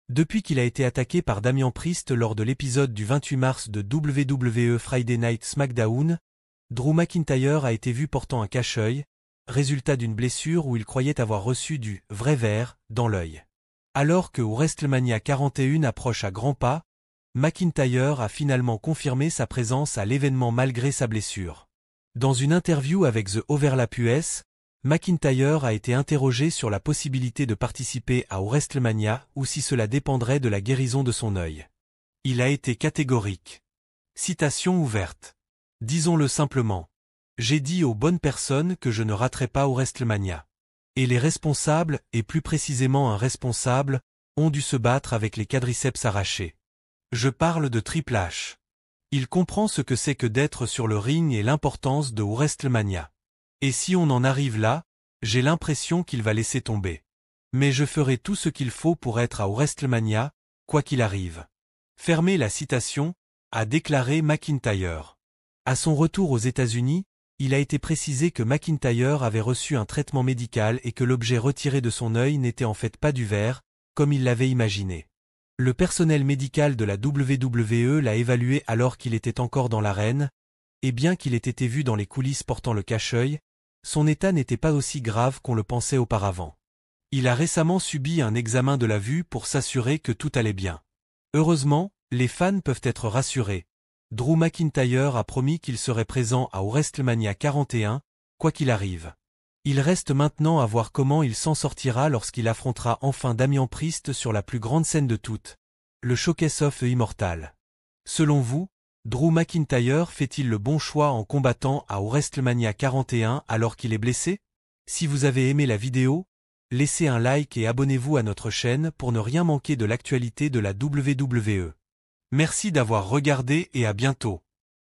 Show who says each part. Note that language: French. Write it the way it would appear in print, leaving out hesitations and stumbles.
Speaker 1: Depuis qu'il a été attaqué par Damian Priest lors de l'épisode du 28 mars de WWE Friday Night SmackDown, Drew McIntyre a été vu portant un cache-œil, résultat d'une blessure où il croyait avoir reçu du « vrai verre » dans l'œil. Alors que WrestleMania 41 approche à grands pas, McIntyre a finalement confirmé sa présence à l'événement malgré sa blessure. Dans une interview avec The Overlap US, McIntyre a été interrogé sur la possibilité de participer à WrestleMania ou si cela dépendrait de la guérison de son œil. Il a été catégorique. Citation ouverte. Disons-le simplement. J'ai dit aux bonnes personnes que je ne raterai pas WrestleMania. Et les responsables, et plus précisément un responsable, ont dû se battre avec les quadriceps arrachés. Je parle de Triple H. Il comprend ce que c'est que d'être sur le ring et l'importance de WrestleMania. Et si on en arrive là, j'ai l'impression qu'il va laisser tomber. Mais je ferai tout ce qu'il faut pour être à WrestleMania, quoi qu'il arrive. Fermez la citation, a déclaré McIntyre. À son retour aux États-Unis, il a été précisé que McIntyre avait reçu un traitement médical et que l'objet retiré de son œil n'était en fait pas du verre, comme il l'avait imaginé. Le personnel médical de la WWE l'a évalué alors qu'il était encore dans l'arène, et bien qu'il ait été vu dans les coulisses portant le cache-œil, son état n'était pas aussi grave qu'on le pensait auparavant. Il a récemment subi un examen de la vue pour s'assurer que tout allait bien. Heureusement, les fans peuvent être rassurés. Drew McIntyre a promis qu'il serait présent à WrestleMania 41, quoi qu'il arrive. Il reste maintenant à voir comment il s'en sortira lorsqu'il affrontera enfin Damian Priest sur la plus grande scène de toutes, le Showcase of Immortal. Selon vous, Drew McIntyre fait-il le bon choix en combattant à WrestleMania 41 alors qu'il est blessé? Si vous avez aimé la vidéo, laissez un like et abonnez-vous à notre chaîne pour ne rien manquer de l'actualité de la WWE. Merci d'avoir regardé et à bientôt.